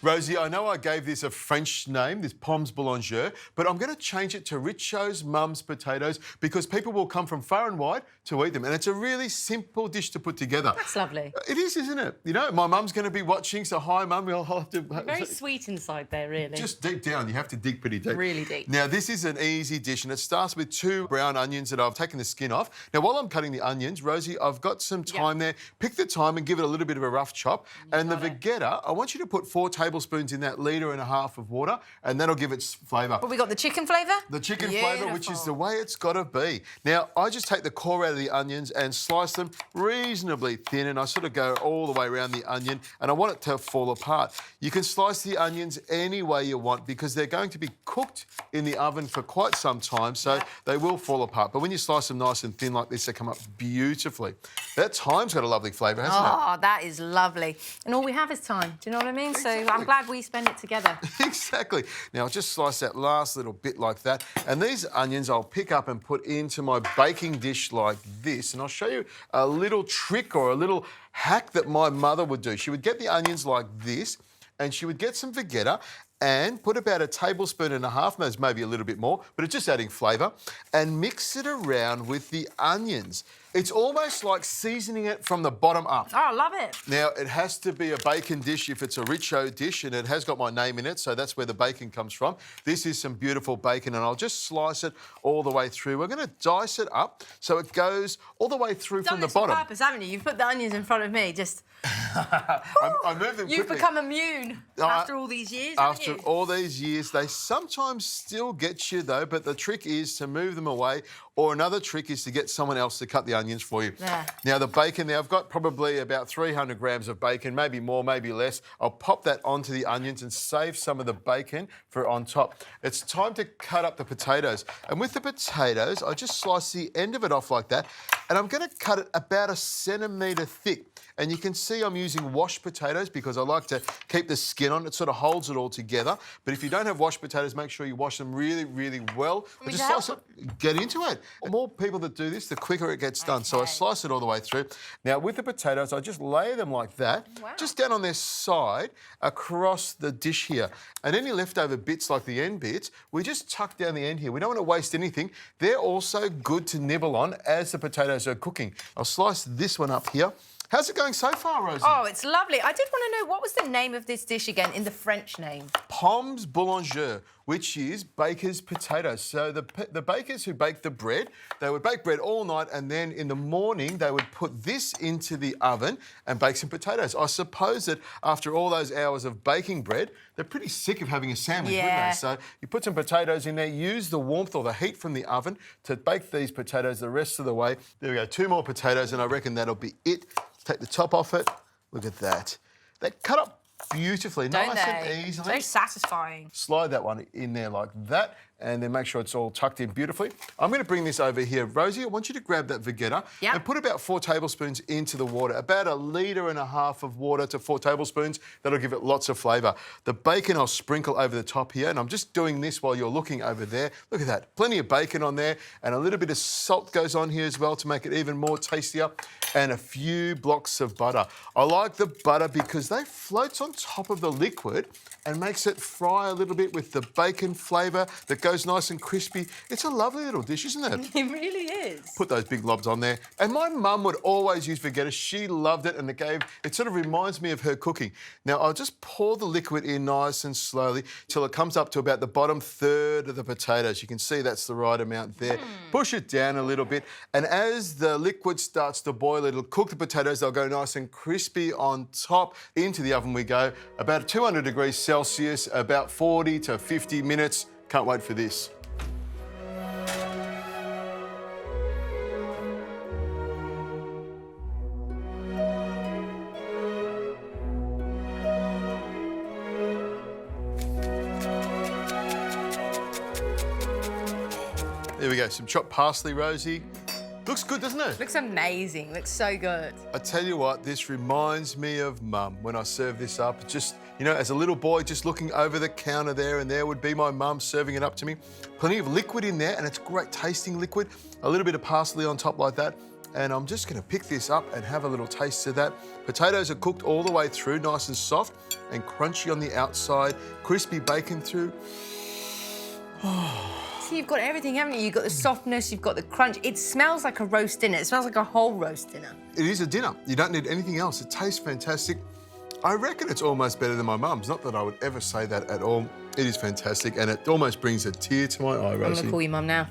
Rosie, I know I gave this a French name, this Pommes Boulangere, but I'm going to change it to Richo's Mum's Potatoes because people will come from far and wide to eat them. And it's a really simple dish to put together. That's lovely. It is, isn't it? You know, my mum's going to be watching, so hi, Mum. We'll have to... Very sweet inside there, really. Just deep down. You have to dig pretty deep. Really deep. Now, this is an easy dish, and it starts with 2 brown onions that I've taken the skin off. Now, while I'm cutting the onions, Rosie, I've got some time there. Pick the time and give it a little bit of a rough chop. And the vegeta, I want you to put 4 tablespoons in that 1.5 litres of water, and that'll give it flavour. But we got the chicken flavour? The chicken flavour, which is the way it's got to be. Now, I just take the core out of the onions and slice them reasonably thin, and I sort of go all the way around the onion, and I want it to fall apart. You can slice the onions any way you want because they're going to be cooked in the oven for quite some time, so they will fall apart. But when you slice them nice and thin like this, they come up beautifully. That thyme's got a lovely flavour, hasn't it? Oh, that is lovely. And all we have is time. Do you know what I mean? Exactly. So I'm glad we spend it together. Exactly. Now, I'll just slice that last little bit like that. And these onions I'll pick up and put into my baking dish like this. And I'll show you a little trick or a little hack that my mother would do. She would get the onions like this, and she would get some vegeta and put about 1.5 tablespoons, maybe a little bit more, but it's just adding flavour, and mix it around with the onions. It's almost like seasoning it from the bottom up. Oh, I love it. Now, it has to be a bacon dish if it's a Richo dish, and it has got my name in it, so that's where the bacon comes from. This is some beautiful bacon, and I'll just slice it all the way through. We're going to dice it up so it goes all the way through from the bottom. You've done this on purpose, haven't you? You've put the onions in front of me, just... I move them You've quickly. become immune after all these years, haven't you? After all these years, they sometimes still get you, though, but the trick is to move them away, or another trick is to get someone else to cut the onions for you. Yeah. Now, the bacon, I've got probably about 300 grams of bacon, maybe more, maybe less. I'll pop that onto the onions and save some of the bacon for on top. It's time to cut up the potatoes. And with the potatoes, I just slice the end of it off like that, and I'm going to cut it about 1 centimetre thick. And you can see I'm using washed potatoes because I like to keep the skin on. It sort of holds it all together. But if you don't have washed potatoes, make sure you wash them really, really well. Just slice it, get into it. The more people that do this, the quicker it gets done. So I slice it all the way through. Now, with the potatoes, I just lay them like that, just down on their side across the dish here. And any leftover bits, like the end bits, we just tuck down the end here. We don't want to waste anything. They're also good to nibble on as the potatoes are cooking. I'll slice this one up here. How's it going so far, Rosie? Oh, it's lovely. I did want to know, what was the name of this dish again in the French name? Pommes Boulangere, which is baker's potatoes. So the bakers who bake the bread, they would bake bread all night, and then in the morning they would put this into the oven and bake some potatoes. I suppose that after all those hours of baking bread, they're pretty sick of having a sandwich, wouldn't they? So you put some potatoes in there, use the warmth or the heat from the oven to bake these potatoes the rest of the way. There we go, 2 more potatoes, and I reckon that'll be it. Take the top off it. Look at that. They cut up beautifully, nice and easily. So satisfying. Slide that one in there like that, and then make sure it's all tucked in beautifully. I'm going to bring this over here. Rosie, I want you to grab that vegeta and put about 4 tablespoons into the water. About 1.5 litres of water to 4 tablespoons. That'll give it lots of flavour. The bacon I'll sprinkle over the top here, and I'm just doing this while you're looking over there. Look at that. Plenty of bacon on there, and a little bit of salt goes on here as well to make it even more tastier, and a few blocks of butter. I like the butter because they float on top of the liquid and makes it fry a little bit with the bacon flavour that goes nice and crispy. It's a lovely little dish, isn't it? It really is. Put those big lobs on there. And my mum would always use vegeta. She loved it, and it sort of reminds me of her cooking. Now, I'll just pour the liquid in nice and slowly till it comes up to about the bottom third of the potatoes. You can see that's the right amount there. Push it down a little bit, and as the liquid starts to boil, it'll cook the potatoes. They'll go nice and crispy on top. Into the oven we go. About 200 degrees Celsius, about 40 to 50 minutes. Can't wait for this. There we go, some chopped parsley, Rosie. Looks good, doesn't it? Looks amazing. Looks so good. I tell you what, this reminds me of Mum when I serve this up. Just, you know, as a little boy, just looking over the counter there, and there would be my mum serving it up to me. Plenty of liquid in there, and it's great tasting liquid. A little bit of parsley on top like that. and I'm just going to pick this up and have a little taste of that. Potatoes are cooked all the way through, nice and soft and crunchy on the outside, crispy bacon through. So you've got everything, haven't you? You've got the softness, you've got the crunch. It smells like a roast dinner. It smells like a whole roast dinner. It is a dinner. You don't need anything else. It tastes fantastic. I reckon it's almost better than my mum's. Not that I would ever say that at all. It is fantastic, and it almost brings a tear to my eye, Rosie. I'm going to call you mum now.